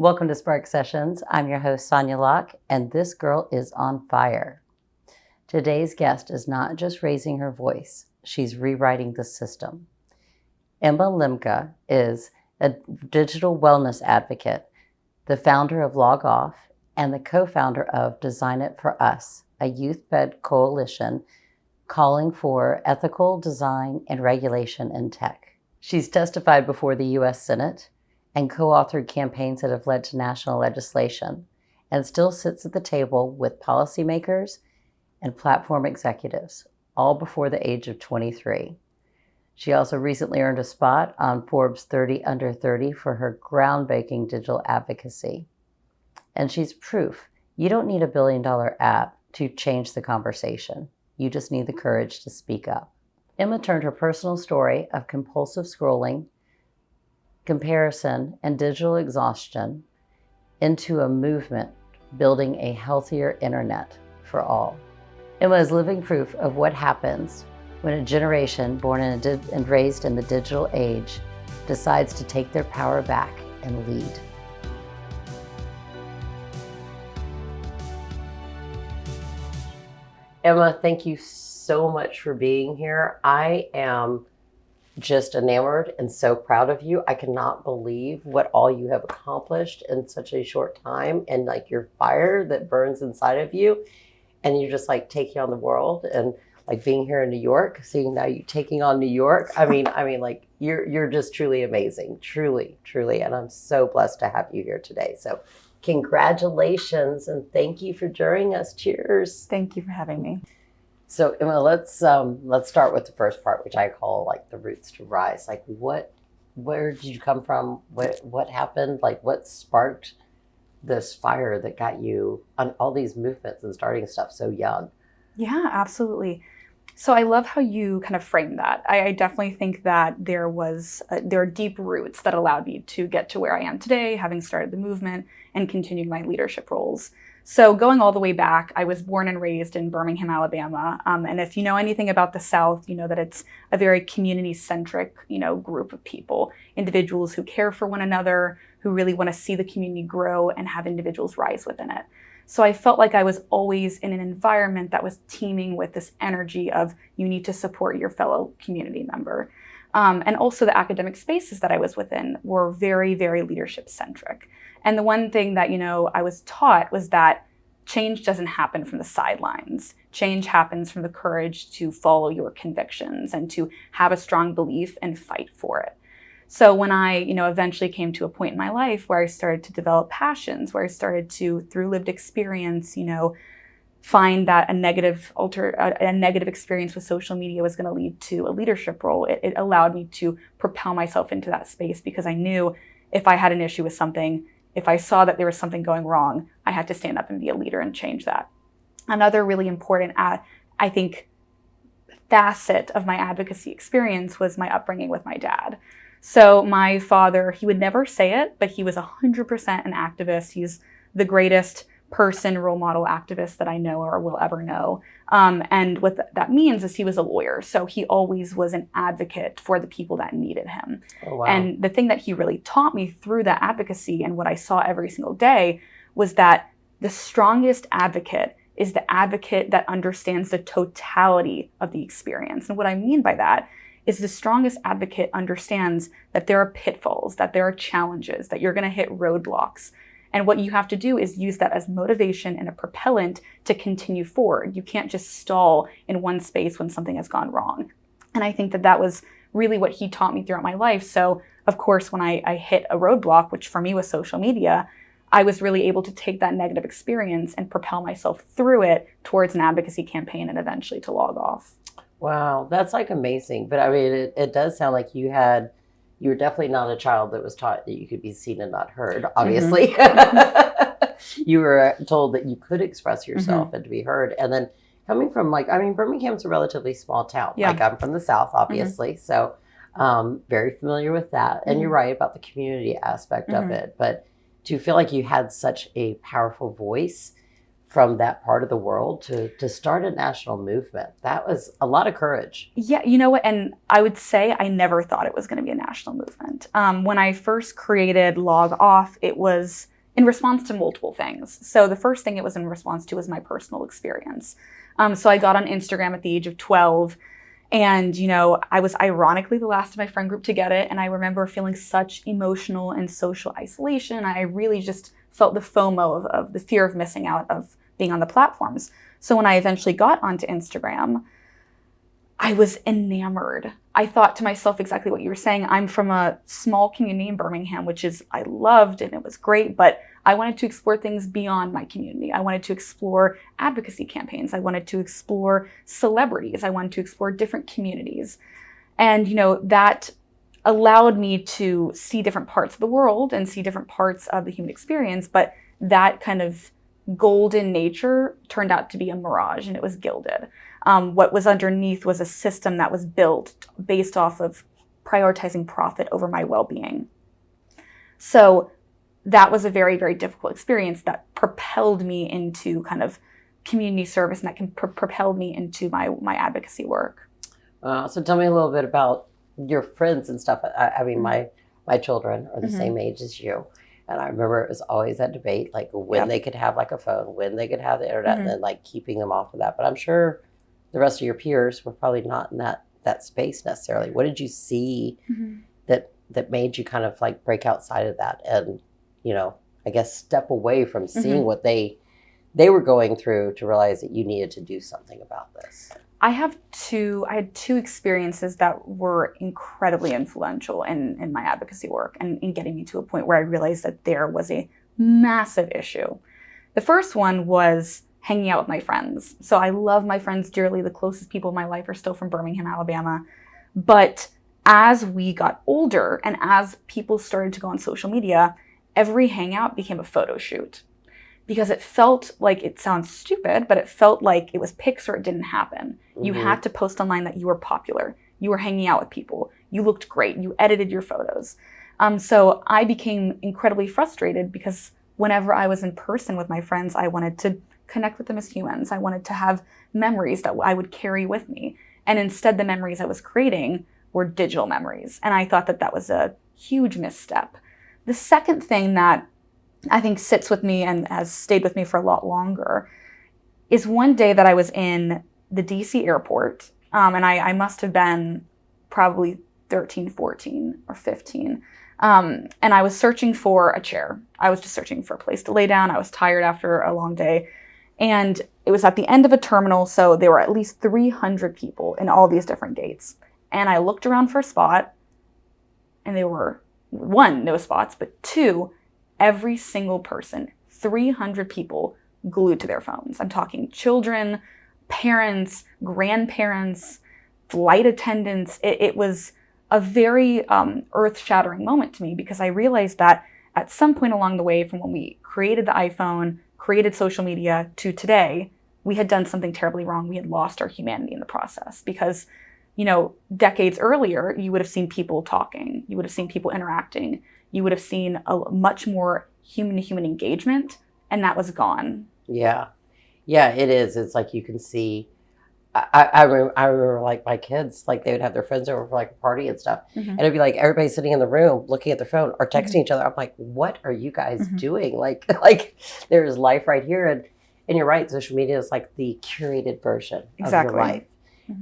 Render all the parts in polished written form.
Welcome to Spark Sessions. I'm your host, Sonya Locke, and this girl is on fire. Today's guest is not just raising her voice, she's rewriting the system. Emma Lembke is a digital wellness advocate, the founder of Log Off, and the co-founder of Design It For Us, a youth-led coalition calling for ethical design and regulation in tech. She's testified before the U.S. Senate and co-authored campaigns that have led to national legislation, and still sits at the table with policymakers and platform executives, all before the age of 23. She also recently earned a spot on Forbes 30 Under 30 for her groundbreaking digital advocacy. And she's proof you don't need a billion-dollar app to change the conversation. You just need the courage to speak up. Emma turned her personal story of compulsive scrolling, comparison, and digital exhaustion into a movement building a healthier internet for all. Emma is living proof of what happens when a generation born and raised in the digital age decides to take their power back and lead. Emma, thank you so much for being here. I am just enamored and so proud of you. I cannot believe what all you have accomplished in such a short time, and like your fire that burns inside of you, and you're just like taking on the world, and like being here in New York, seeing now you taking on New York. I mean, like you're just truly amazing, truly, and I'm so blessed to have you here today. So congratulations and thank you for joining us. Cheers. Thank you for having me. So Emma, let's start with the first part, which I call like the roots to rise. Like where did you come from? What happened? Like what sparked this fire that got you on all these movements and starting stuff so young? Yeah, absolutely. So I love how you kind of framed that. I definitely think that there are deep roots that allowed me to get to where I am today, having started the movement and continued my leadership roles. So going all the way back, I was born and raised in Birmingham, Alabama. And if you know anything about the South, you know that it's a very community-centric, group of people, individuals who care for one another, who really want to see the community grow and have individuals rise within it. So I felt like I was always in an environment that was teeming with this energy of you need to support your fellow community member. And also the academic spaces that I was within were very, very leadership-centric. And the one thing that, I was taught was that change doesn't happen from the sidelines. Change happens from the courage to follow your convictions and to have a strong belief and fight for it. So when I, eventually came to a point in my life where I started to develop passions, where I started to, through lived experience, find that a negative experience with social media was going to lead to a leadership role, it allowed me to propel myself into that space, because I knew if I had an issue with something, if I saw that there was something going wrong, I had to stand up and be a leader and change that. Another really important, I think, facet of my advocacy experience was my upbringing with my dad. So my father, he would never say it, but he was 100% an activist. He's the greatest role model activist that I know or will ever know. And what that means is he was a lawyer. So he always was an advocate for the people that needed him. Oh, wow. And the thing that he really taught me through that advocacy and what I saw every single day was that the strongest advocate is the advocate that understands the totality of the experience. And what I mean by that is the strongest advocate understands that there are pitfalls, that there are challenges, that you're going to hit roadblocks. And what you have to do is use that as motivation and a propellant to continue forward. You can't just stall in one space when something has gone wrong. And I think that was really what he taught me throughout my life. So, of course, when I hit a roadblock, which for me was social media, I was really able to take that negative experience and propel myself through it towards an advocacy campaign and eventually to Log Off. Wow, that's like amazing. But I mean, it does sound like you were definitely not a child that was taught that you could be seen and not heard, obviously. Mm-hmm. You were told that you could express yourself mm-hmm. and to be heard. And then coming from Birmingham's a relatively small town. Yeah. Like I'm from the South, obviously. Mm-hmm. So very familiar with that. And mm-hmm. you're right about the community aspect mm-hmm. of it. But to feel like you had such a powerful voice from that part of the world to start a national movement, that was a lot of courage. Yeah, you know what? And I would say I never thought it was going to be a national movement. When I first created Log Off, it was in response to multiple things. So the first thing it was in response to was my personal experience. So I got on Instagram at the age of 12. And, I was ironically the last of my friend group to get it. And I remember feeling such emotional and social isolation. I really just felt the FOMO of the fear of missing out of being on the platforms. So when I eventually got onto Instagram, I was enamored. I thought to myself exactly what you were saying. I'm from a small community in Birmingham, which I loved and it was great, but I wanted to explore things beyond my community. I wanted to explore advocacy campaigns. I wanted to explore celebrities. I wanted to explore different communities. And, that allowed me to see different parts of the world and see different parts of the human experience. But that kind of golden nature turned out to be a mirage, and it was gilded. What was underneath was a system that was built based off of prioritizing profit over my well-being. So that was a very, very difficult experience that propelled me into kind of community service, and that propelled me into my advocacy work. So tell me a little bit about your friends and stuff. I mean, my children are the same age as you. And I remember it was always that debate, like when they could have like a phone, when they could have the internet, and then like keeping them off of that. But I'm sure the rest of your peers were probably not in that space necessarily. What did you see that made you kind of like break outside of that and, I guess step away from seeing what they were going through to realize that you needed to do something about this? I had two experiences that were incredibly influential in my advocacy work and in getting me to a point where I realized that there was a massive issue. The first one was hanging out with my friends. So I love my friends dearly. The closest people in my life are still from Birmingham, Alabama. But as we got older and as people started to go on social media, every hangout became a photo shoot. Because it felt like, it sounds stupid, but it felt like it was pics or it didn't happen. You had to post online that you were popular. You were hanging out with people. You looked great. You edited your photos. So I became incredibly frustrated because whenever I was in person with my friends, I wanted to connect with them as humans. I wanted to have memories that I would carry with me. And instead, the memories I was creating were digital memories. And I thought that was a huge misstep. The second thing that I think sits with me and has stayed with me for a lot longer is one day that I was in the DC airport, and I must have been probably 13, 14, or 15, and I was searching for a chair. I was just searching for a place to lay down. I was tired after a long day, and it was at the end of a terminal, so there were at least 300 people in all these different gates, and I looked around for a spot, and there were, one, no spots, but two, every single person, 300 people glued to their phones. I'm talking children, parents, grandparents, flight attendants. It was a very earth-shattering moment to me because I realized that at some point along the way, from when we created the iPhone, created social media, to today, we had done something terribly wrong. We had lost our humanity in the process because, decades earlier, you would have seen people talking. You would have seen people interacting. You would have seen a much more human-to-human engagement, and that was gone. Yeah, it is. It's like you can see. I remember like my kids, like they would have their friends over for like a party and stuff, and it'd be like everybody sitting in the room looking at their phone or texting each other. I'm like, what are you guys doing? Like there is life right here, and you're right. Social media is like the curated version of your life,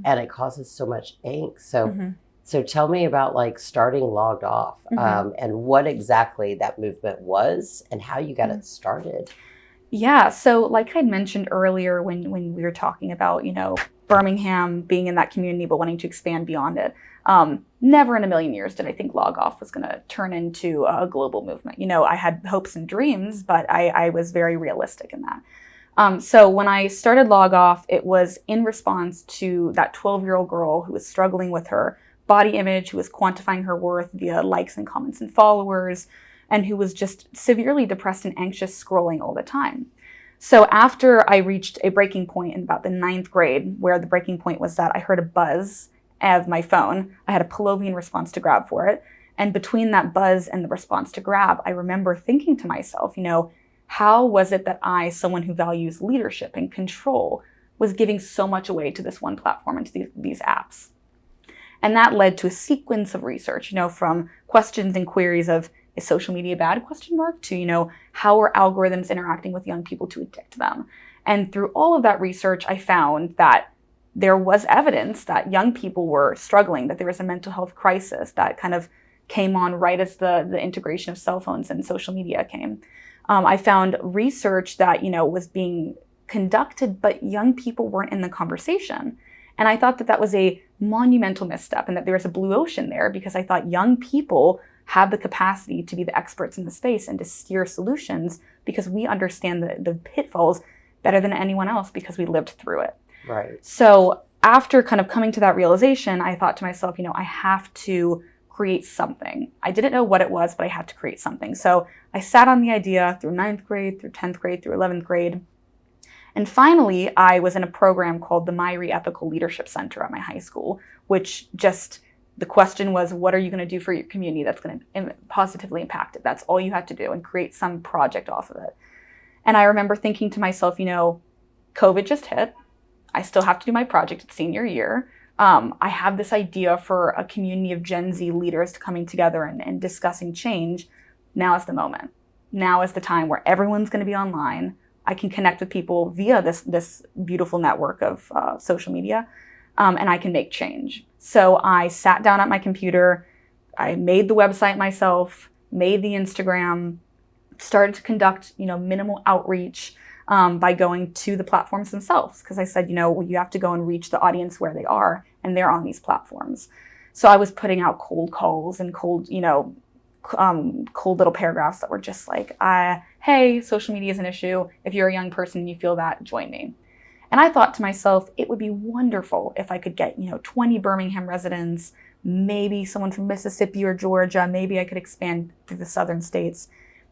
and it causes so much angst. So tell me about like starting Logged Off and what exactly that movement was and how you got it started. Yeah, so like I mentioned earlier when we were talking about, Birmingham being in that community but wanting to expand beyond it, never in a million years did I think Log Off was going to turn into a global movement. I had hopes and dreams, but I was very realistic in that. So when I started Log Off, it was in response to that 12-year-old girl who was struggling with her body image, who was quantifying her worth via likes and comments and followers, and who was just severely depressed and anxious scrolling all the time. So after I reached a breaking point in about the 9th grade, where the breaking point was that I heard a buzz of my phone, I had a Pavlovian response to grab for it. And between that buzz and the response to grab, I remember thinking to myself, how was it that I, someone who values leadership and control, was giving so much away to this one platform and to these apps? And that led to a sequence of research, from questions and queries of, is social media bad? To, how are algorithms interacting with young people to addict them? And through all of that research, I found that there was evidence that young people were struggling, that there was a mental health crisis that kind of came on right as the integration of cell phones and social media came. I found research that, was being conducted, but young people weren't in the conversation. And I thought that that was a monumental misstep and that there was a blue ocean there, because I thought young people have the capacity to be the experts in the space and to steer solutions because we understand the pitfalls better than anyone else because we lived through it. Right. So after kind of coming to that realization, I thought to myself, I have to create something. I didn't know what it was, but I had to create something. So I sat on the idea through 9th grade, through 10th grade, through 11th grade. And finally, I was in a program called the Myrie Ethical Leadership Center at my high school, which the question was, what are you going to do for your community that's going to positively impact it? That's all you had to do, and create some project off of it. And I remember thinking to myself, COVID just hit. I still have to do my project at senior year. I have this idea for a community of Gen Z leaders coming together and discussing change. Now is the moment. Now is the time where everyone's going to be online. I can connect with people via this beautiful network of social media, and I can make change. So I sat down at my computer. I made the website myself, made the Instagram, started to conduct, minimal outreach by going to the platforms themselves. Because I said, you have to go and reach the audience where they are, and they're on these platforms. So I was putting out cold calls and cold little paragraphs that were just like, hey, social media is an issue. If you're a young person and you feel that, join me. And I thought to myself, it would be wonderful if I could get, 20 Birmingham residents, maybe someone from Mississippi or Georgia, maybe I could expand through the southern states.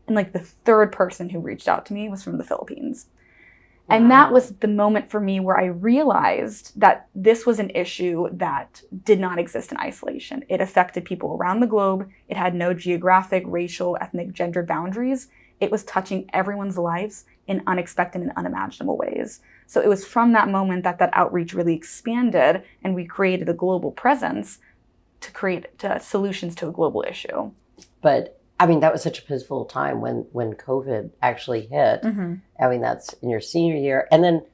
And the third person who reached out to me was from the Philippines. Wow. And that was the moment for me where I realized that this was an issue that did not exist in isolation. It affected people around the globe. It had no geographic, racial, ethnic, gender boundaries. It was touching everyone's lives in unexpected and unimaginable ways. So it was from that moment that outreach really expanded, and we created a global presence to create solutions to a global issue. But that was such a pivotal time when COVID actually hit. Mm-hmm. That's in your senior year. And then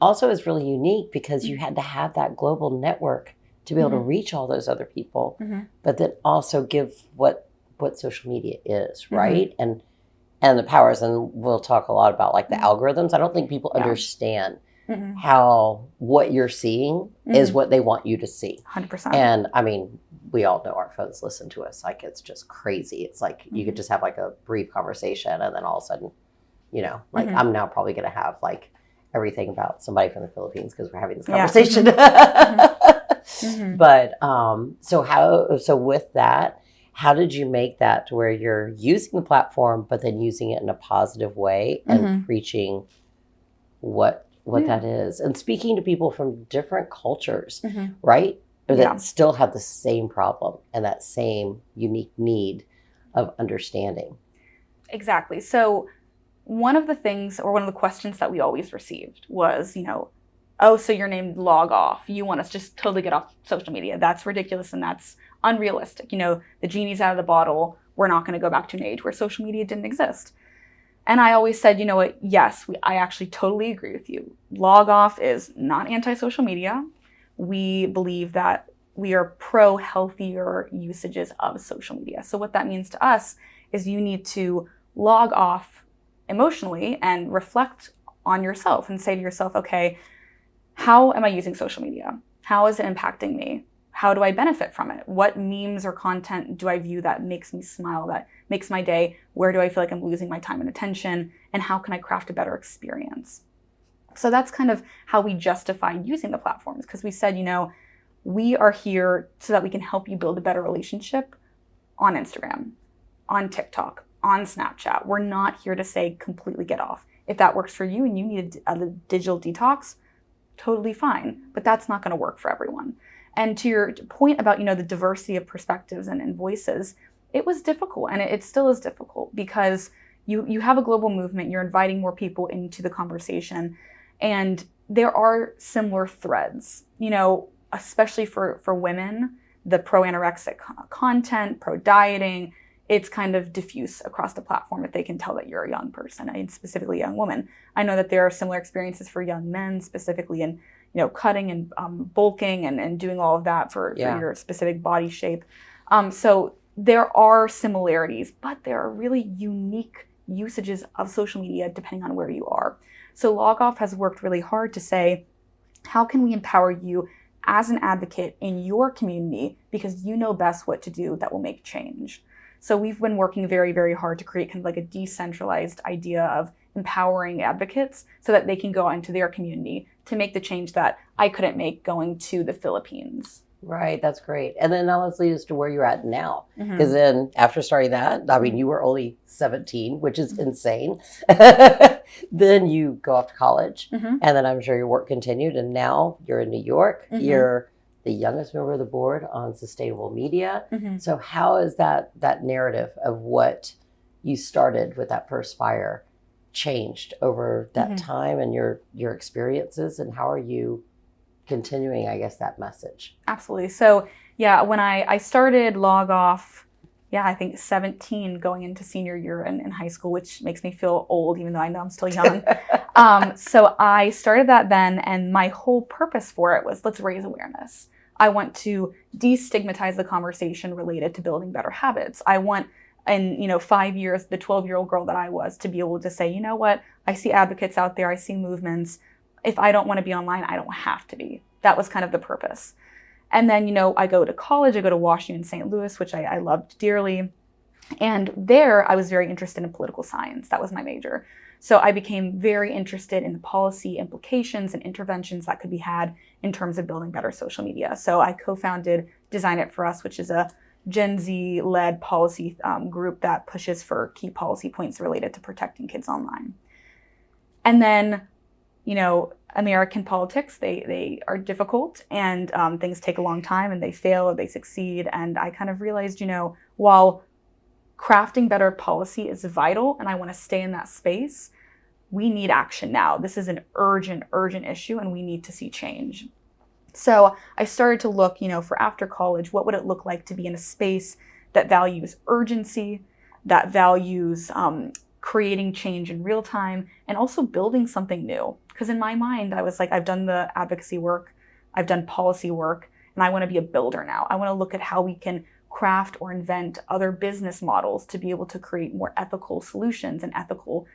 also it's really unique because you had to have that global network to be able to reach all those other people, but then also give what social media is, right? And the powers. And we'll talk a lot about the algorithms. I don't think people understand how what you're seeing is what they want you to see. 100%. And we all know our phones listen to us. It's just crazy. It's you could just have a brief conversation, and then all of a sudden, I'm now probably going to have everything about somebody from the Philippines because we're having this conversation. Yeah. But so with that, how did you make that to where you're using the platform, but then using it in a positive way and preaching what that is, and speaking to people from different cultures, right? That still have the same problem and that same unique need of understanding. Exactly. So one of the things, or one of the questions that we always received was, oh, so you're named Log Off. You want us to just totally get off social media. That's ridiculous and that's unrealistic. The genie's out of the bottle. We're not going to go back to an age where social media didn't exist. And I always said, yes, I actually totally agree with you. Log Off is not anti-social media. We believe that we are pro healthier usages of social media. So what that means to us is you need to log off emotionally and reflect on yourself and say to yourself, okay, how am I using social media? How is it impacting me? How do I benefit from it? What memes or content do I view that makes me smile, that makes my day? Where do I feel like I'm losing my time and attention? And how can I craft a better experience? So that's kind of how we justified using the platforms, because we said, we are here so that we can help you build a better relationship on Instagram, on TikTok, on Snapchat. We're not here to say completely get off. If that works for you and you need a digital detox, totally fine. But that's not going to work for everyone. And to your point about, the diversity of perspectives and voices, it was difficult, and it still is difficult because you have a global movement. You're inviting more people into the conversation. And there are similar threads, especially for women, the pro-anorexic content, pro-dieting, it's kind of diffuse across the platform if they can tell that you're a young person, and specifically a young woman. I know that there are similar experiences for young men, specifically in cutting and bulking and doing all of that for your specific body shape. So there are similarities, but there are really unique usages of social media depending on where you are. So Log Off has worked really hard to say, how can we empower you as an advocate in your community, because you know best what to do that will make change. So we've been working very, very hard to create kind of like a decentralized idea of empowering advocates so that they can go out into their community to make the change that I couldn't make going to the Philippines. Right, that's great. And then now let's lead us to where you're at now. Mm-hmm. Because then after starting that, I mean, you were only 17, which is insane. Then you go off to college, Mm-hmm. and then I'm sure your work continued. And now you're in New York. Mm-hmm. You're the youngest member of the board on sustainable media. Mm-hmm. So how is that narrative of what you started with that first fire changed over that Mm-hmm. time and your experiences, and how are you continuing, I guess, that message? Absolutely. So yeah, when I started Log Off, I think 17 going into senior year in high school, which makes me feel old, even though I know I'm still young. So I started that then, and my whole purpose for it was, let's raise awareness. I want to destigmatize the conversation related to building better habits. I want, in 5 years, the 12-year-old girl that I was to be able to say, you know what, I see advocates out there, I see movements. If I don't want to be online, I don't have to be. That was kind of the purpose. And then, I go to college, I go to Washington, St. Louis, which I loved dearly. And there I was very interested in political science. That was my major. So I became very interested in the policy implications and interventions that could be had in terms of building better social media. So I co-founded Design It For Us, which is a Gen Z-led policy group that pushes for key policy points related to protecting kids online. And then, American politics, they are difficult, and things take a long time, and they fail or they succeed. And I kind of realized, while crafting better policy is vital and I want to stay in that space, we need action now. This is an urgent issue, and we need to see change. So I started to look, for after college, what would it look like to be in a space that values urgency, that values creating change in real time, and also building something new. Because in my mind, I was like, I've done the advocacy work, I've done policy work, and I want to be a builder now. I want to look at how we can craft or invent other business models to be able to create more ethical solutions and ethical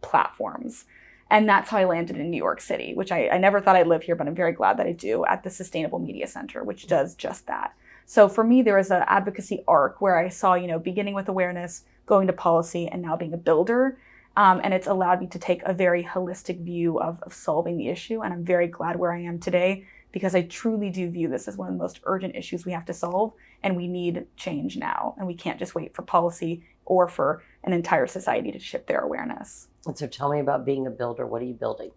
platforms. And that's how I landed in New York City, which I never thought I'd live here, but I'm very glad that I do, at the Sustainable Media Center, which does just that. So for me, there was an advocacy arc where I saw, beginning with awareness, going to policy, and now being a builder. And it's allowed me to take a very holistic view of solving the issue. And I'm very glad where I am today, because I truly do view this as one of the most urgent issues we have to solve. And we need change now. And we can't just wait for policy or for an entire society to shift their awareness. And so tell me about being a builder. What are you building?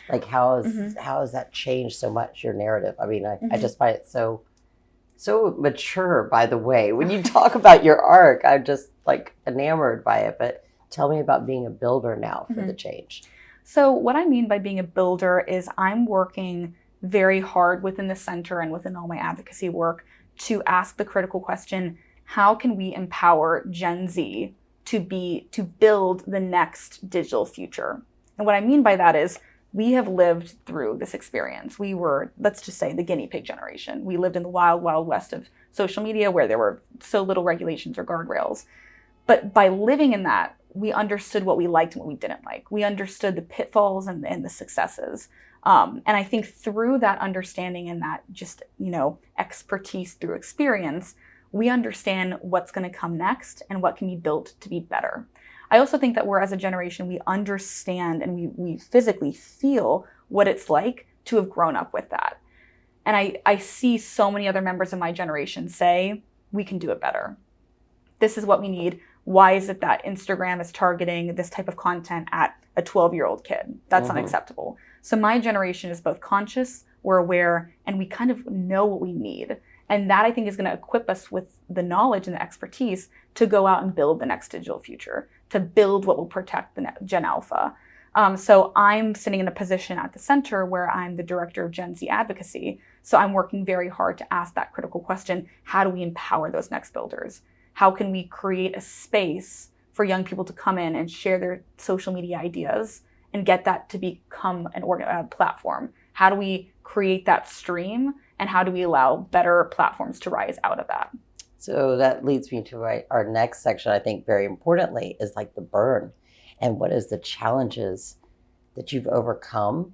Like, how has that changed so much, your narrative? I mean, I just find it so mature, by the way. When you talk about your arc, I'm just like enamored by it. But tell me about being a builder now for the change. So what I mean by being a builder is I'm working very hard within the center and within all my advocacy work to ask the critical question, how can we empower Gen Z to build the next digital future? And what I mean by that is, we have lived through this experience. We were, let's just say, the guinea pig generation. We lived in the wild, wild west of social media, where there were so little regulations or guardrails. But by living in that, we understood what we liked and what we didn't like. We understood the pitfalls and the successes. And I think through that understanding and that just, expertise through experience, we understand what's going to come next and what can be built to be better. I also think that we're, as a generation, we understand and we physically feel what it's like to have grown up with that. And I see so many other members of my generation say, we can do it better. This is what we need. Why is it that Instagram is targeting this type of content at a 12-year-old kid? That's unacceptable. So my generation is both conscious, we're aware, and we kind of know what we need. And that, I think, is going to equip us with the knowledge and the expertise to go out and build the next digital future, to build what will protect the Gen Alpha. So I'm sitting in a position at the center where I'm the director of GenZ Advocacy. So I'm working very hard to ask that critical question, how do we empower those next builders? how can we create a space for young people to come in and share their social media ideas and get that to become a platform? How do we create that stream, and how do we allow better platforms to rise out of that? So that leads me to our next section, I think very importantly, is like the burn. And what is the challenges that you've overcome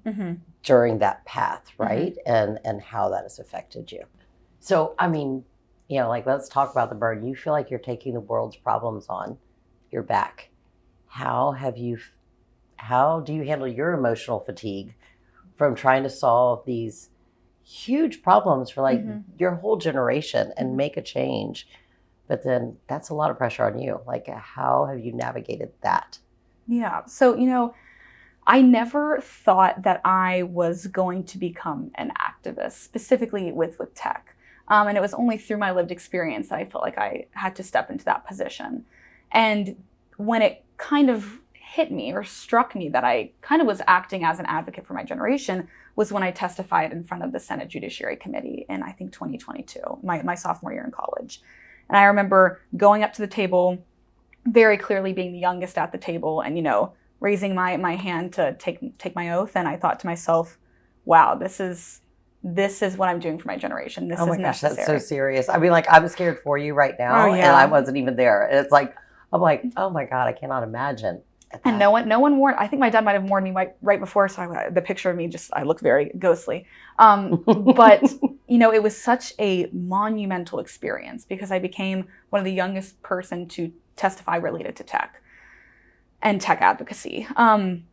during that path, right? And how that has affected you. So, I mean, like, let's talk about the burn. You feel like you're taking the world's problems on your back. How do you handle your emotional fatigue from trying to solve these huge problems for like your whole generation and make a change? But then that's a lot of pressure on you. Like, how have you navigated that? Yeah. So, I never thought that I was going to become an activist, specifically with tech. And it was only through my lived experience that I felt like I had to step into that position. And when it kind of hit me or struck me that I kind of was acting as an advocate for my generation was when I testified in front of the Senate Judiciary Committee in, I think, 2022, my sophomore year in college. And I remember going up to the table, very clearly being the youngest at the table, and, raising my hand to take my oath. And I thought to myself, wow, this is what I'm doing for my generation. This is necessary. Oh my gosh, that's so serious. I mean, like, I'm scared for you right now, and I wasn't even there. And it's like, I'm like, oh my God, I cannot imagine. And no one warned. I think my dad might have warned me right before, so the picture of me I look very ghostly. But it was such a monumental experience because I became one of the youngest person to testify related to tech and tech advocacy. And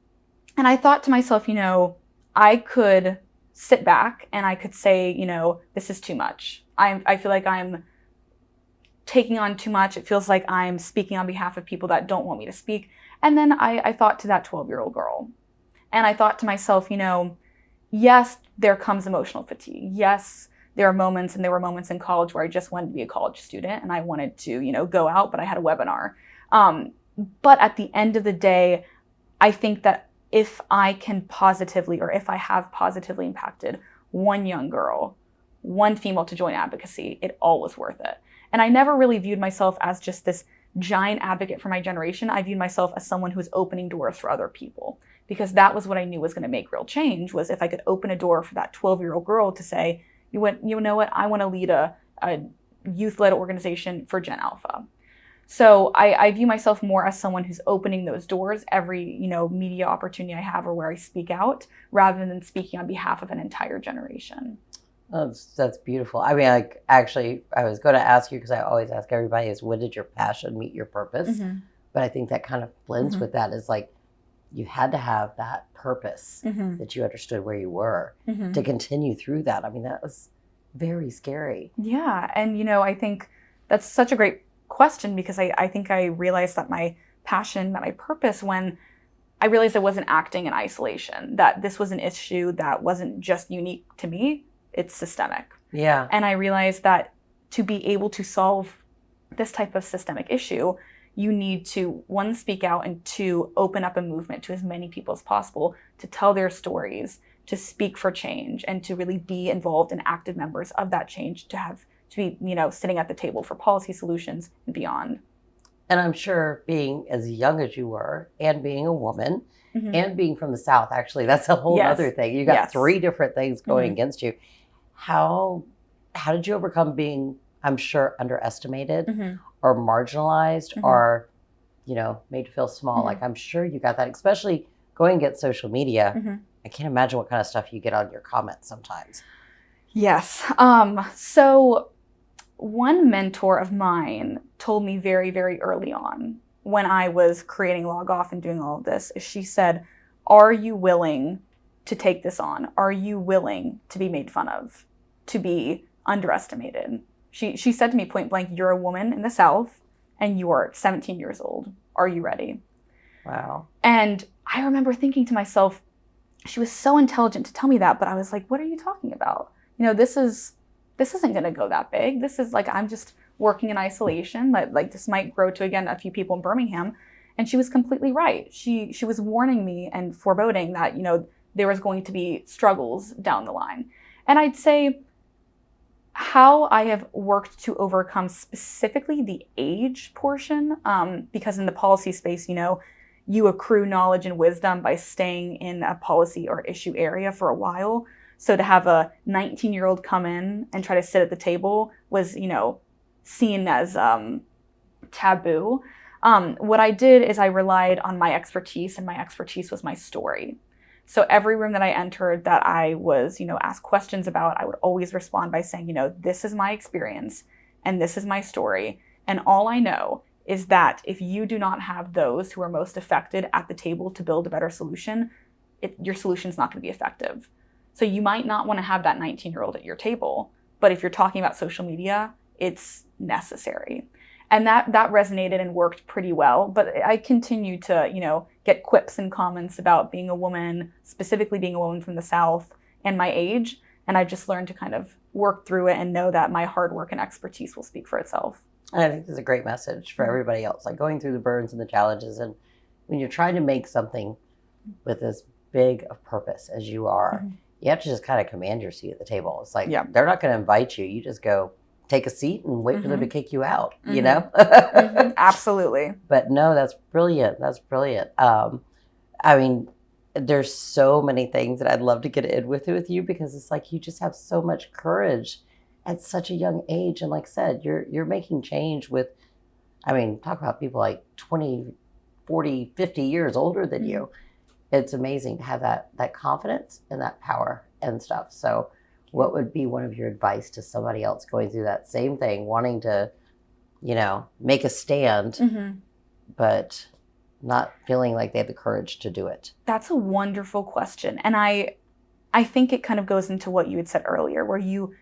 I thought to myself, I could sit back and I could say, this is too much. I feel like I'm taking on too much. It feels like I'm speaking on behalf of people that don't want me to speak. And then I thought to that 12-year-old girl. And I thought to myself, yes, there comes emotional fatigue. Yes, there were moments in college where I just wanted to be a college student and I wanted to, go out, but I had a webinar. But at the end of the day, I think that if I have positively impacted one young girl, one female to join advocacy, it all was worth it. And I never really viewed myself as just this giant advocate for my generation. I viewed myself as someone who was opening doors for other people, because that was what I knew was going to make real change, was if I could open a door for that 12-year-old girl to say, you know what, I want to lead a youth-led organization for Gen Alpha. So I view myself more as someone who's opening those doors every, media opportunity I have or where I speak out, rather than speaking on behalf of an entire generation. That's beautiful. I mean, like, actually, I was going to ask you, because I always ask everybody, is when did your passion meet your purpose? But I think that kind of blends with that, is like, you had to have that purpose that you understood where you were to continue through that. I mean, that was very scary. Yeah. And, I think that's such a great question, because I think I realized that my passion, that my purpose, when I realized I wasn't acting in isolation, that this was an issue that wasn't just unique to me, it's systemic. Yeah. And I realized that to be able to solve this type of systemic issue, you need to, one, speak out, and two, open up a movement to as many people as possible to tell their stories, to speak for change, and to really be involved and active members of that change, to be, sitting at the table for policy solutions and beyond. And I'm sure, being as young as you were, and being a woman, and being from the South, actually, that's a whole other thing. You got three different things going against you. How did you overcome being, I'm sure, underestimated or marginalized or, made to feel small? Like, I'm sure you got that, especially going against social media. I can't imagine what kind of stuff you get on your comments sometimes. Yes. So one mentor of mine told me very, very early on, when I was creating Log Off and doing all of this, is she said, are you willing to take this on? Are you willing to be made fun of, to be underestimated? She said to me point blank, you're a woman in the South and you're 17 years old. Are you ready? Wow. And I remember thinking to myself, she was so intelligent to tell me that, but I was like, what are you talking about? This isn't going to go that big. This is like, I'm just working in isolation. Like this might grow to, again, a few people in Birmingham. And she was completely right. She was warning me and foreboding that, there was going to be struggles down the line. And I'd say, how I have worked to overcome specifically the age portion, because in the policy space, you accrue knowledge and wisdom by staying in a policy or issue area for a while. So to have a 19-year-old come in and try to sit at the table was, seen as taboo. What I did is I relied on my expertise, and my expertise was my story. So every room that I entered that I was, asked questions about, I would always respond by saying, this is my experience and this is my story. And all I know is that if you do not have those who are most affected at the table to build a better solution, your solution is not going to be effective. So you might not want to have that 19-year-old at your table, but if you're talking about social media, it's necessary. And that resonated and worked pretty well. But I continue to, get quips and comments about being a woman, specifically being a woman from the South and my age. And I just learned to kind of work through it and know that my hard work and expertise will speak for itself. And I think it's a great message for everybody else, like going through the burdens and the challenges. And when you're trying to make something with as big a purpose as you are, you have to just kind of command your seat at the table. It's like, they're not going to invite you. You just go take a seat and wait for them to kick you out, Absolutely. But no, that's brilliant. That's brilliant. I mean, there's so many things that I'd love to get in with you, because it's like you just have so much courage at such a young age. And like I said, you're making change with, talk about people like 20, 40, 50 years older than you. It's amazing to have that confidence and that power and stuff. So what would be one of your advice to somebody else going through that same thing, wanting to, make a stand, but not feeling like they have the courage to do it? That's a wonderful question. And I think it kind of goes into what you had said earlier, where you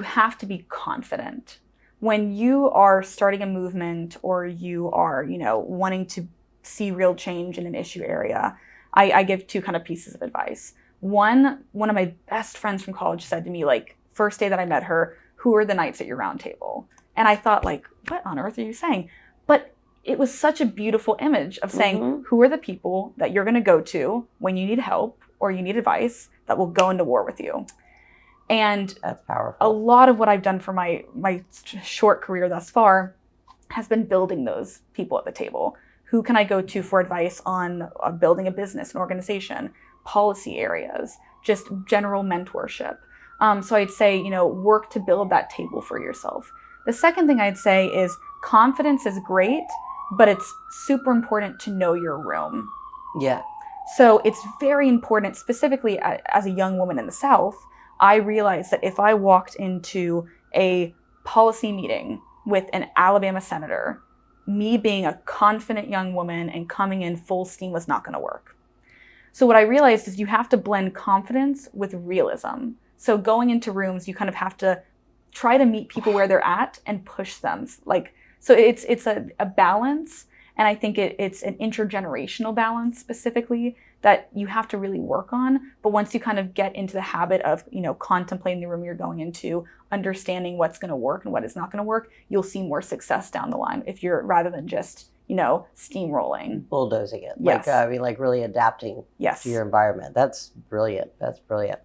have to be confident. When you are starting a movement, or you are, wanting to see real change in an issue area, I give two kind of pieces of advice. One of my best friends from college said to me, like, first day that I met her, who are the knights at your round table? And I thought, like, what on earth are you saying? But it was such a beautiful image of saying, who are the people that you're going to go to when you need help or you need advice, that will go into war with you? And that's powerful. A lot of what I've done for my short career thus far has been building those people at the table. Who can I go to for advice on building a business, an organization, policy areas, just general mentorship? So I'd say, work to build that table for yourself. The second thing I'd say is confidence is great, but it's super important to know your room. Yeah. So it's very important, specifically as a young woman in the South, I realized that if I walked into a policy meeting with an Alabama senator, me being a confident young woman and coming in full steam was not going to work. So what I realized is you have to blend confidence with realism. So going into rooms, you kind of have to try to meet people where they're at and push them. So it's a balance. And I think it's an intergenerational balance specifically that you have to really work on. But once you kind of get into the habit of, contemplating the room you're going into, understanding what's going to work and what is not going to work, you'll see more success down the line if you're, rather than just, steamrolling. Bulldozing it. Yes. Like really adapting Yes. to your environment. That's brilliant. That's brilliant.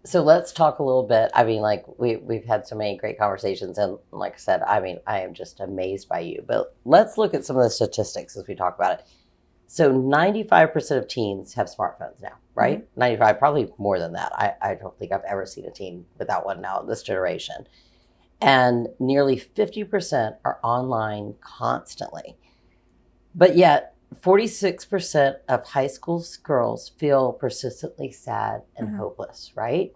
So let's talk a little bit. We've had so many great conversations, and like I said, I am just amazed by you. But let's look at some of the statistics as we talk about it. So 95% of teens have smartphones now, right? 95, probably more than that. I don't think I've ever seen a teen without one now in this generation. And nearly 50% are online constantly. But yet 46% of high school girls feel persistently sad and hopeless, right?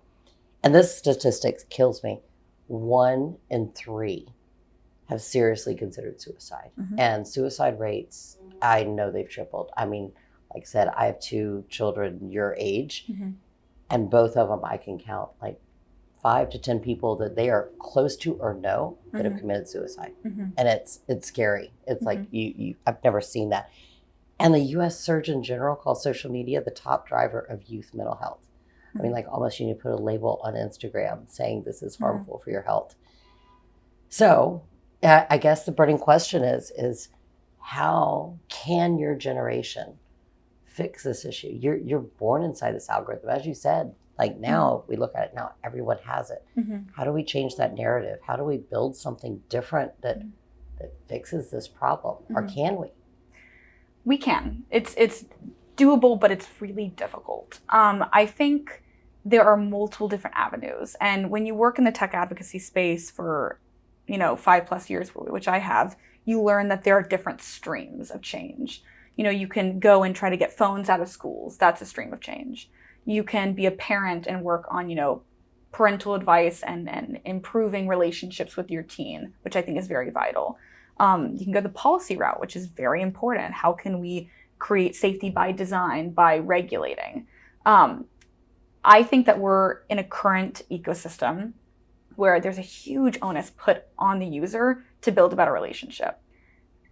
And this statistic kills me. 1 in 3 have seriously considered suicide. And suicide rates, I know they've tripled. Like I said, I have 2 children your age, and both of them I can count like 5 to 10 people that they are close to or know that have committed suicide. And it's scary. It's like I've never seen that. And the U.S. Surgeon General calls social media the top driver of youth mental health. Almost you need to put a label on Instagram saying this is harmful for your health. So I guess the burning question is how can your generation fix this issue? You're born inside this algorithm. As you said, Like now we look at it now, everyone has it. Mm-hmm. How do we change that narrative? How do we build something different that fixes this problem? Or can we? We can. It's doable, but it's really difficult. I think there are multiple different avenues. And when you work in the tech advocacy space for, 5+ years, which I have, you learn that there are different streams of change. You can go and try to get phones out of schools. That's a stream of change. You can be a parent and work on, parental advice and improving relationships with your teen, which I think is very vital. You can go the policy route, which is very important. How can we create safety by design, by regulating? I think that we're in a current ecosystem where there's a huge onus put on the user to build a better relationship.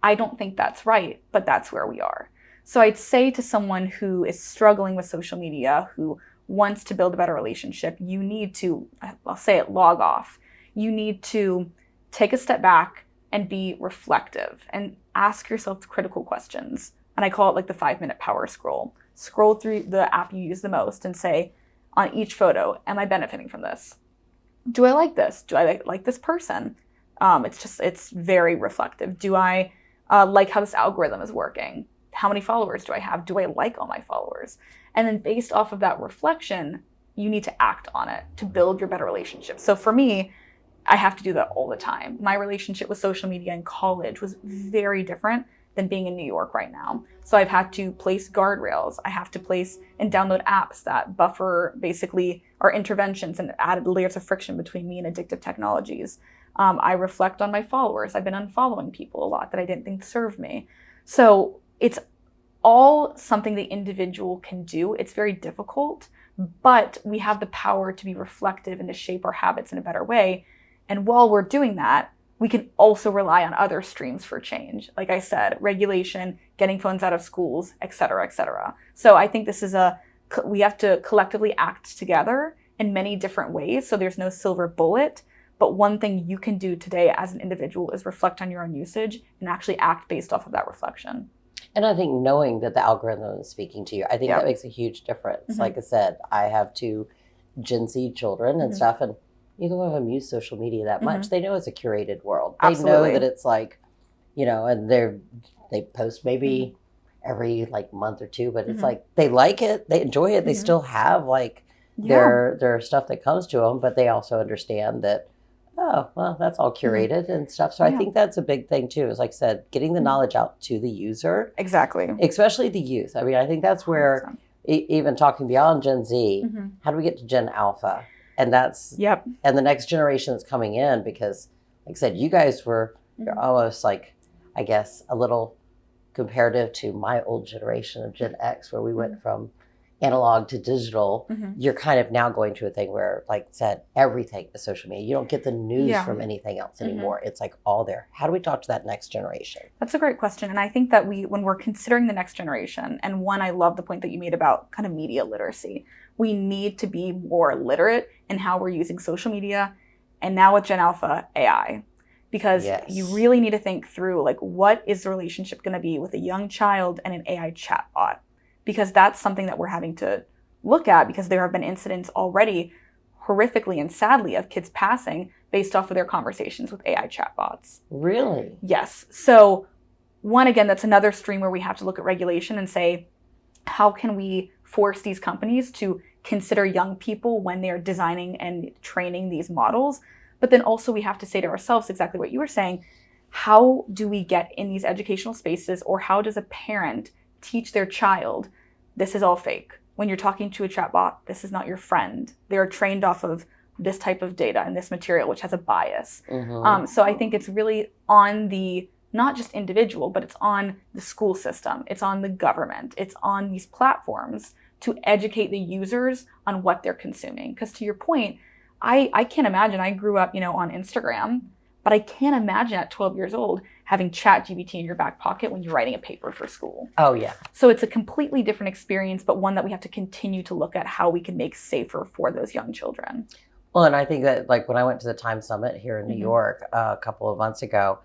I don't think that's right, but that's where we are. So I'd say to someone who is struggling with social media, who wants to build a better relationship, you need to, I'll say it, log off. You need to take a step back and be reflective and ask yourself critical questions. And I call it like the 5-minute power scroll. Scroll through the app you use the most and say, on each photo, am I benefiting from this? Do I like this? Do I like this person? It's very reflective. Do I like how this algorithm is working? How many followers do I have? Do I like all my followers? And then based off of that reflection, you need to act on it to build your better relationship. So for me, I have to do that all the time. My relationship with social media in college was very different than being in New York right now. So I've had to place guardrails. I have to place and download apps that buffer basically our interventions and added layers of friction between me and addictive technologies. I reflect on my followers. I've been unfollowing people a lot that I didn't think served me. So it's all something the individual can do. It's very difficult, but we have the power to be reflective and to shape our habits in a better way. And while we're doing that, we can also rely on other streams for change. Like I said, regulation, getting phones out of schools, et cetera, et cetera. So I think this is we have to collectively act together in many different ways. So there's no silver bullet, but one thing you can do today as an individual is reflect on your own usage and actually act based off of that reflection. And I think knowing that the algorithm is speaking to you, I think that makes a huge difference. Mm-hmm. Like I said, I have 2 Gen Z children and stuff, and neither one of them use social media that much. They know it's a curated world. Absolutely. They know that it's like, and they post maybe every like month or 2, but it's like they like it, they enjoy it, they still have like their stuff that comes to them, but they also understand that, oh, well, that's all curated and stuff. So I think that's a big thing too, is like I said, getting the knowledge out to the user. Exactly. Especially the youth. I mean, I think that's where, even talking beyond Gen Z, how do we get to Gen Alpha? And that's, and the next generation that's coming in, because like I said, you guys you're almost like, I guess, a little comparative to my old generation of Gen X, where we went from analog to digital. You're kind of now going to a thing where, like I said, everything is social media. You don't get the news from anything else anymore. It's like all there. How do we talk to that next generation? That's a great question. And I think that when we're considering the next generation, and one, I love the point that you made about kind of media literacy. We need to be more literate in how we're using social media, and now with Gen Alpha, AI. Because you really need to think through, like, what is the relationship going to be with a young child and an AI chatbot? Because that's something that we're having to look at, because there have been incidents already, horrifically and sadly, of kids passing based off of their conversations with AI chatbots. Really? Yes. So one, again, that's another stream where we have to look at regulation and say, how can we force these companies to consider young people when they're designing and training these models? But then also we have to say to ourselves exactly what you were saying. How do we get in these educational spaces, or how does a parent teach their child, this is all fake? When you're talking to a chatbot, this is not your friend. They're trained off of this type of data and this material, which has a bias. So I think it's really on the, not just individual, but it's on the school system. It's on the government. It's on these platforms to educate the users on what they're consuming. Because to your point, I can't imagine, I grew up, on Instagram, but I can't imagine at 12 years old having ChatGPT in your back pocket when you're writing a paper for school. Oh, yeah. So it's a completely different experience, but one that we have to continue to look at how we can make safer for those young children. Well, and I think that, like, when I went to the Time Summit here in New York a couple of months ago,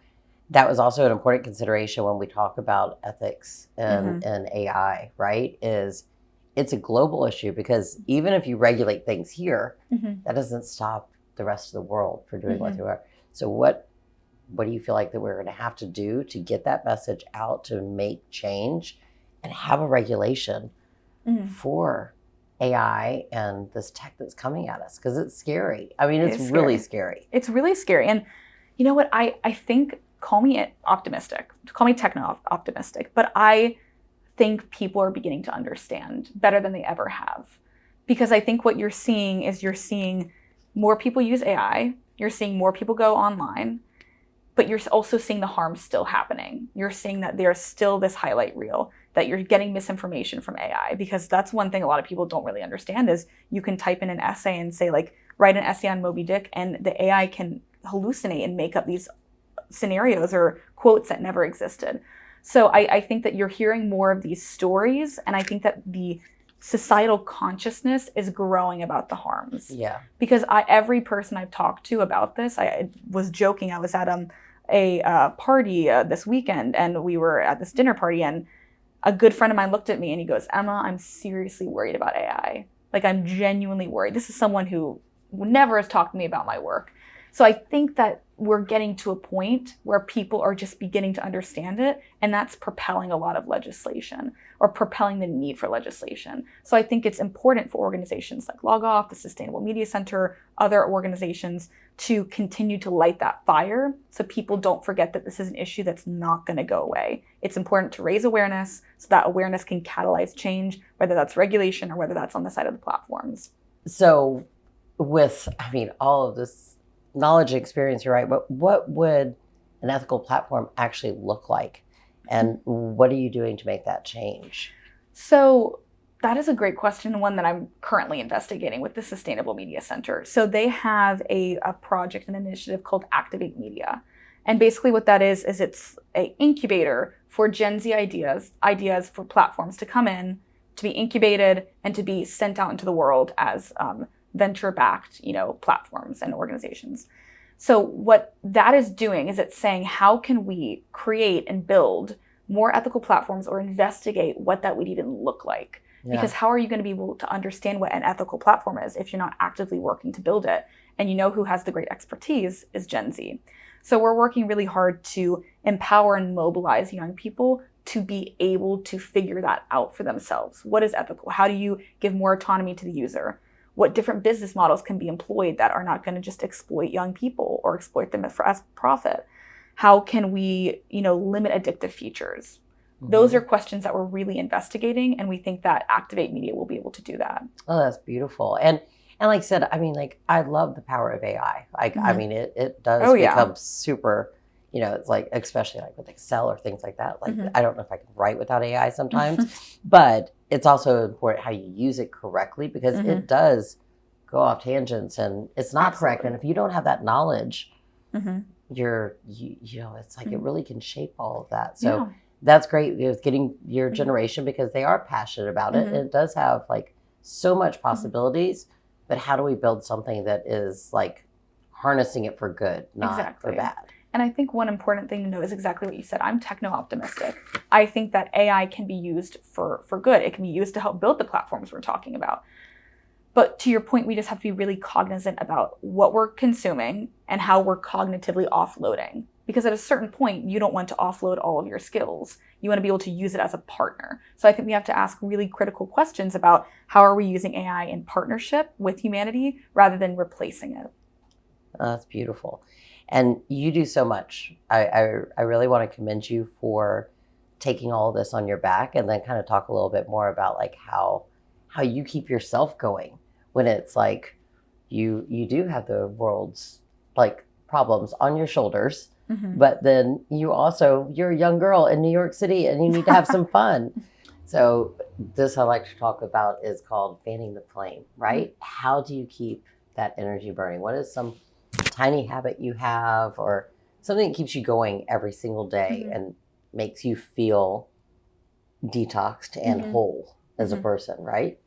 that was also an important consideration when we talk about ethics and AI, right? Is it's a global issue, because even if you regulate things here, that doesn't stop the rest of the world from doing what they are. So what do you feel like that we're going to have to do to get that message out, to make change and have a regulation for AI and this tech that's coming at us? Because it's scary. I mean, it's really scary. It's really scary. And you know what? I think, call me optimistic, call me techno-optimistic, but I think people are beginning to understand better than they ever have. Because I think what you're seeing is you're seeing more people use AI, you're seeing more people go online, but you're also seeing the harm still happening. You're seeing that there's still this highlight reel, that you're getting misinformation from AI, because that's one thing a lot of people don't really understand is you can type in an essay and say, like, write an essay on Moby Dick, and the AI can hallucinate and make up these scenarios or quotes that never existed. So I think that you're hearing more of these stories, and I think that the societal consciousness is growing about the harms. Yeah. Because every person I've talked to about this, I was joking, I was at a party this weekend, and we were at this dinner party, and a good friend of mine looked at me and he goes, "Emma, I'm seriously worried about AI. Like, I'm genuinely worried." This is someone who never has talked to me about my work. So I think that we're getting to a point where people are just beginning to understand it, and that's propelling a lot of legislation, or propelling the need for legislation. So I think it's important for organizations like Log Off, the Sustainable Media Center, other organizations, to continue to light that fire so people don't forget that this is an issue that's not going to go away. It's important to raise awareness so that awareness can catalyze change, whether that's regulation or whether that's on the side of the platforms. So with, all of this knowledge and experience, you're right, but what would an ethical platform actually look like? And what are you doing to make that change? So that is a great question, and one that I'm currently investigating with the Sustainable Media Center. So they have a project, an initiative called Activate Media. And basically what that is it's an incubator for Gen Z ideas for platforms to come in, to be incubated, and to be sent out into the world as venture-backed, platforms and organizations. So what that is doing is it's saying, how can we create and build more ethical platforms, or investigate what that would even look like? Yeah. Because how are you going to be able to understand what an ethical platform is if you're not actively working to build it? And who has the great expertise is Gen Z. So we're working really hard to empower and mobilize young people to be able to figure that out for themselves. What is ethical? How do you give more autonomy to the user? What different business models can be employed that are not going to just exploit young people or exploit them as profit? How can we, limit addictive features? Those are questions that we're really investigating, and we think that Activate Media will be able to do that. Oh, that's beautiful. And like I said, I love the power of AI. It does become super, it's like, especially like with Excel or things like that. Like, I don't know if I can write without AI sometimes, but it's also important how you use it correctly, because it does go off tangents and it's not correct. And if you don't have that knowledge, it's like it really can shape all of that. So that's great with getting your generation, because they are passionate about it. And it does have like so much possibilities, but how do we build something that is like harnessing it for good, not for bad? And I think one important thing to know is exactly what you said. I'm techno-optimistic. I think that AI can be used for good. It can be used to help build the platforms we're talking about. But to your point, we just have to be really cognizant about what we're consuming and how we're cognitively offloading. Because at a certain point, you don't want to offload all of your skills. You want to be able to use it as a partner. So I think we have to ask really critical questions about how are we using AI in partnership with humanity rather than replacing it. Oh, that's beautiful. And you do so much. I really want to commend you for taking all of this on your back, and then kind of talk a little bit more about like how you keep yourself going when it's like you do have the world's like problems on your shoulders, but then you're a young girl in New York City and you need to have some fun. So this I like to talk about is called fanning the flame, right? How do you keep that energy burning? What is some tiny habit you have, or something that keeps you going every single day and makes you feel detoxed and whole as a person, right?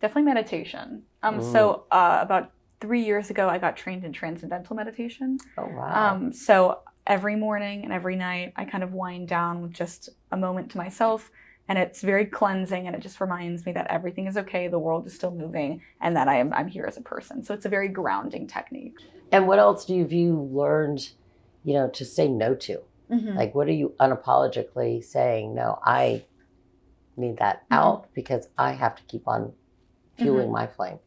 Definitely meditation. So about 3 years ago, I got trained in transcendental meditation. Oh, wow. So every morning and every night, I kind of wind down with just a moment to myself, And it's very cleansing, and it just reminds me that everything is okay, the world is still moving, and that I'm here as a person. So it's a very grounding technique. And what else have you learned, to say no to? Like, what are you unapologetically saying, no, I need that out because I have to keep on fueling my flame?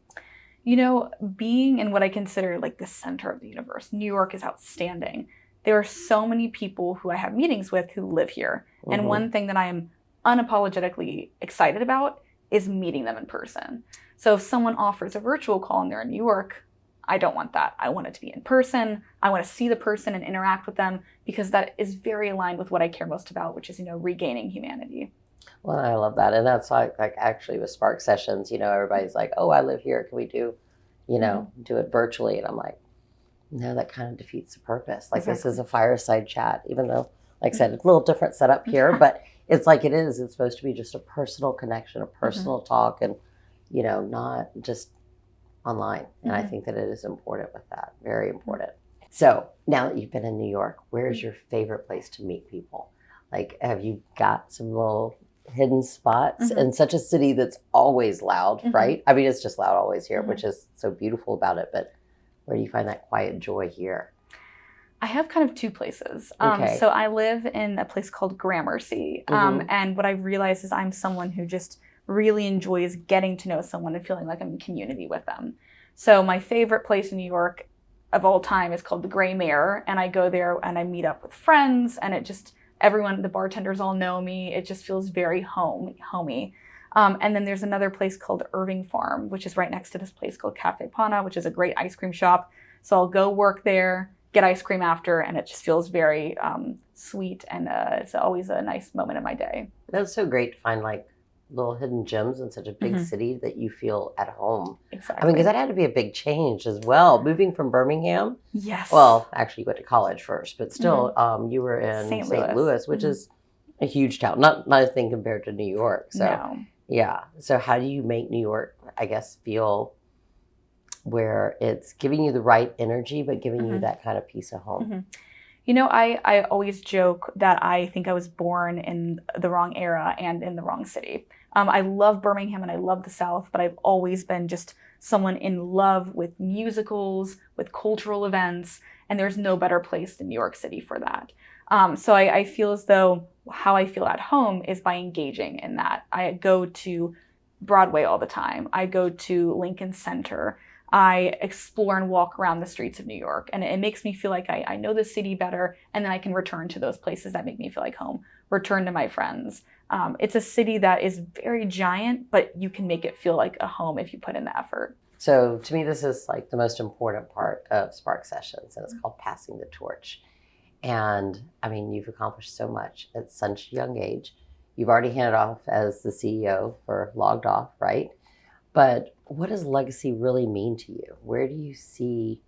Being in what I consider like the center of the universe, New York is outstanding. There are so many people who I have meetings with who live here. And one thing that I am unapologetically excited about is meeting them in person. So if someone offers a virtual call and they're in New York, I don't want that. I want it to be in person. I want to see the person and interact with them, because that is very aligned with what I care most about, which is, regaining humanity. Well, I love that. And that's like actually with Spark Sessions, everybody's like, oh, I live here. Can we do it virtually? And I'm like, no, that kind of defeats the purpose. Like, This is a fireside chat, even though, like I said, it's a little different setup here, but it's like it's supposed to be just a personal connection, a personal talk, and, not just online. And I think that it is important with that. Very important. So now that you've been in New York, where's your favorite place to meet people? Like, have you got some little hidden spots in such a city that's always loud, right? I mean, it's just loud always here, which is so beautiful about it. But where do you find that quiet joy here? I have kind of two places. Okay. So I live in a place called Gramercy. And what I realized is I'm someone who just really enjoys getting to know someone and feeling like I'm in community with them. So my favorite place in New York of all time is called the Gray Mare. And I go there and I meet up with friends, and everyone, the bartenders all know me. It just feels very homey. And then there's another place called Irving Farm, which is right next to this place called Cafe Pana, which is a great ice cream shop. So I'll go work there, get ice cream after, and it just feels very sweet. And it's always a nice moment in my day. That's so great to find like little hidden gems in such a big city that you feel at home. Exactly. I mean, because that had to be a big change as well. Moving from Birmingham. Yes. Well, actually, you went to college first, but still, you were in St. Louis, which is a huge town. Not a thing compared to New York. So, no. Yeah. So how do you make New York, I guess, feel where it's giving you the right energy, but giving you that kind of peace of home? I always joke that I think I was born in the wrong era and in the wrong city. I love Birmingham and I love the South, but I've always been just someone in love with musicals, with cultural events, and there's no better place than New York City for that. So I feel as though how I feel at home is by engaging in that. I go to Broadway all the time. I go to Lincoln Center. I explore and walk around the streets of New York, and it makes me feel like I know the city better, and then I can return to those places that make me feel like home, return to my friends. It's a city that is very giant, but you can make it feel like a home if you put in the effort. So to me, this is like the most important part of Spark Sessions, and it's called passing the torch. And I mean, you've accomplished so much at such a young age. You've already handed off as the CEO for Logged Off, right? But what does legacy really mean to you? Where do you see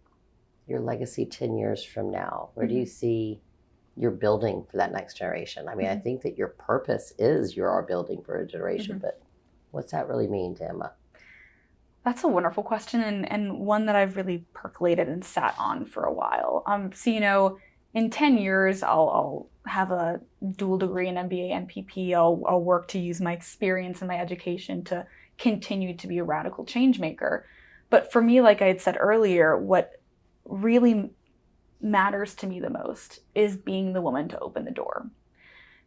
your legacy 10 years from now? Where do you see your building for that next generation? I mean, I think that your purpose is you are building for a generation, but what's that really mean to Emma? That's a wonderful question, and one that I've really percolated and sat on for a while. So, in 10 years, I'll have a dual degree in MBA and MPP. I'll work to use my experience and my education to continue to be a radical change maker. But for me, like I had said earlier, what really matters to me the most is being the woman to open the door.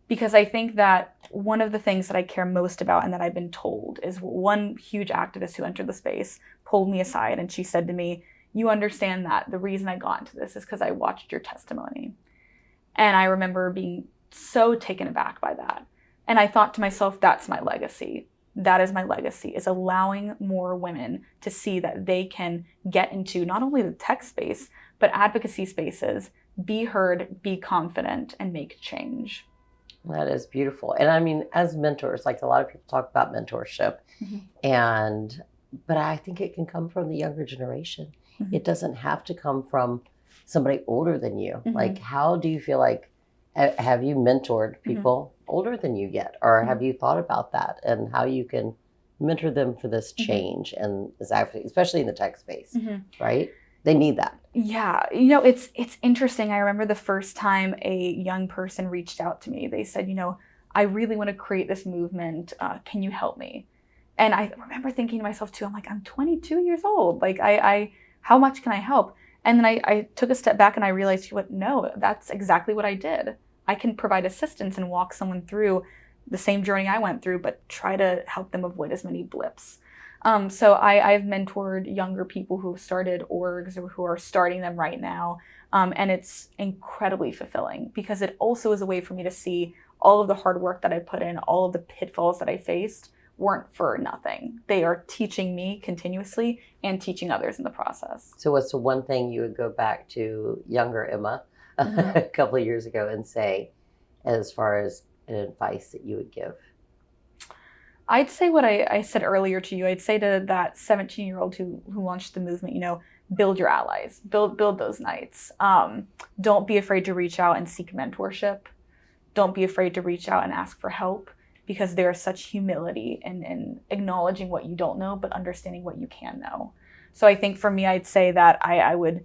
Because I think that one of the things that I care most about and that I've been told is one huge activist who entered the space pulled me aside and she said to me, "You understand that the reason I got into this is because I watched your testimony." And I remember being so taken aback by that. And I thought to myself, that's my legacy. That is my legacy, is allowing more women to see that they can get into not only the tech space, but advocacy spaces, be heard, be confident, and make change. That is beautiful. And I mean, as mentors, like a lot of people talk about mentorship, but I think it can come from the younger generation. It doesn't have to come from somebody older than you. Like, how do you feel like, have you mentored people older than you yet? Or have you thought about that and how you can mentor them for this change and this advocacy, especially in the tech space, right? They need that. Yeah, it's interesting. I remember the first time a young person reached out to me. They said, I really want to create this movement. Can you help me? And I remember thinking to myself too, I'm like, I'm 22 years old. Like, how much can I help? And then I took a step back and I realized, no, that's exactly what I did. I can provide assistance and walk someone through the same journey I went through, but try to help them avoid as many blips. So I've mentored younger people who have started orgs or who are starting them right now. And it's incredibly fulfilling because it also is a way for me to see all of the hard work that I put in, all of the pitfalls that I faced weren't for nothing. They are teaching me continuously and teaching others in the process. So what's the one thing you would go back to younger Emma a couple of years ago and say, as far as an advice that you would give? I'd say what I said earlier to you. I'd say to that 17-year-old who launched the movement, build your allies, build those knights. Don't be afraid to reach out and seek mentorship. Don't be afraid to reach out and ask for help, because there is such humility in acknowledging what you don't know, but understanding what you can know. So I think for me, I'd say that I would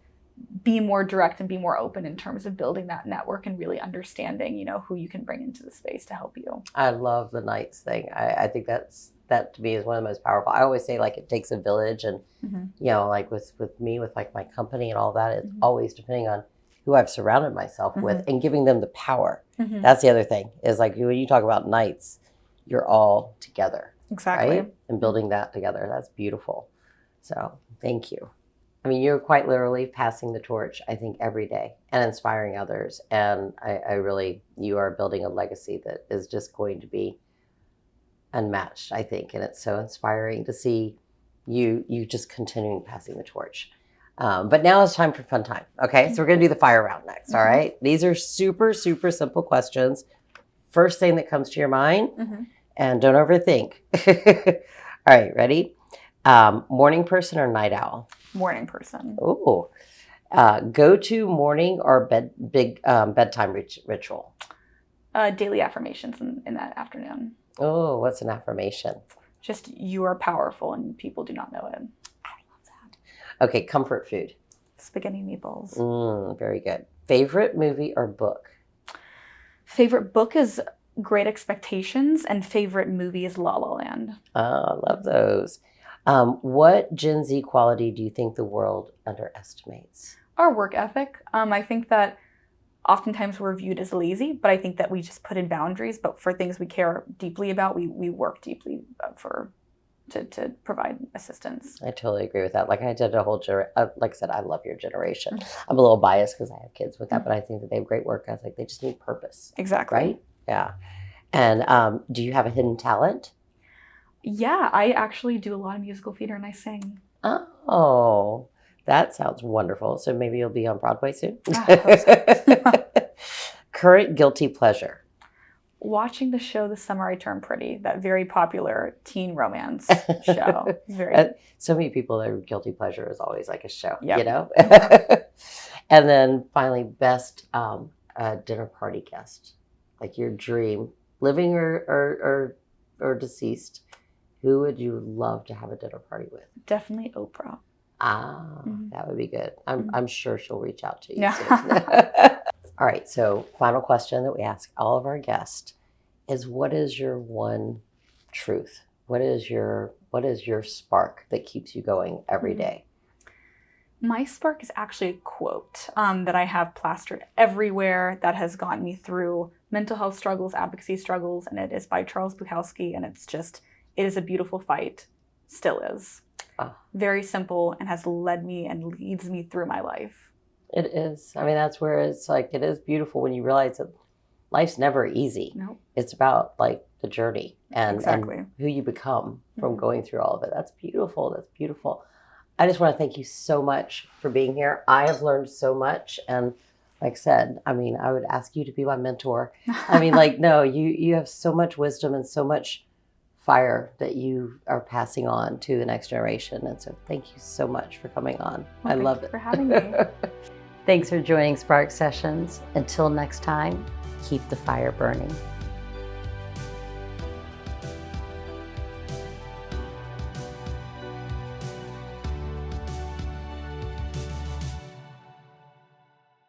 be more direct and be more open in terms of building that network and really understanding, who you can bring into the space to help you. I love the Knights thing. I think that to me is one of the most powerful. I always say, like, it takes a village, and like with me, with like my company and all that, it's always depending on who I've surrounded myself with and giving them the power. That's the other thing, is like when you talk about Knights, you're all together. Exactly. Right? And building that together. That's beautiful. So thank you. I mean, you're quite literally passing the torch, I think, every day and inspiring others. And I really, you are building a legacy that is just going to be unmatched, I think. And it's so inspiring to see you just continuing passing the torch. But now it's time for fun time. Okay. So we're going to do the fire round next. All right. These are super, super simple questions. First thing that comes to your mind, and don't overthink. All right. Ready? Morning person or night owl? Morning person. Oh, go-to morning or bedtime ritual? Daily affirmations in that afternoon. Oh, what's an affirmation? Just, you are powerful and people do not know it. I love that. Okay, comfort food. Spaghetti and meatballs. Very good. Favorite movie or book? Favorite book is Great Expectations, and favorite movie is La La Land. Oh, I love those. What Gen Z quality do you think the world underestimates? Our work ethic. I think that oftentimes we're viewed as lazy, but I think that we just put in boundaries. But for things we care deeply about, we work deeply to provide assistance. I totally agree with that. Like I did a whole, like I said, I love your generation. I'm a little biased because I have kids with that, but I think that they have great work ethic. They just need purpose. Exactly. Right? Yeah. And do you have a hidden talent? Yeah, I actually do a lot of musical theater and I sing. Oh, that sounds wonderful. So maybe you'll be on Broadway soon? I hope so. Current guilty pleasure? Watching the show The Summer I Turned Pretty, that very popular teen romance show. So many people, their guilty pleasure is always like a show, Yep. And then finally, best dinner party guest, like your dream, living or deceased. Who would you love to have a dinner party with? Definitely Oprah. That would be good. I'm sure she'll reach out to you Yeah. soon. All right, so final question that we ask all of our guests is, what is your one truth? What is your spark that keeps you going every day? My spark is actually a quote that I have plastered everywhere that has gotten me through mental health struggles, advocacy struggles, and it is by Charles Bukowski, and it's just, it is a beautiful fight, still is. Very simple, and has led me and leads me through my life. It is. I mean, that's where it's like, it is beautiful when you realize that life's never easy. Nope. It's about like the journey and who you become from going through all of it. That's beautiful. That's beautiful. I just want to thank you so much for being here. I have learned so much. And like I said, I mean, I would ask you to be my mentor. I mean, like, no, you have so much wisdom and so much fire that you are passing on to the next generation. And so thank you so much for coming on. Well, I love it. Thank you for having me. Thanks for joining Spark Sessions. Until next time, keep the fire burning.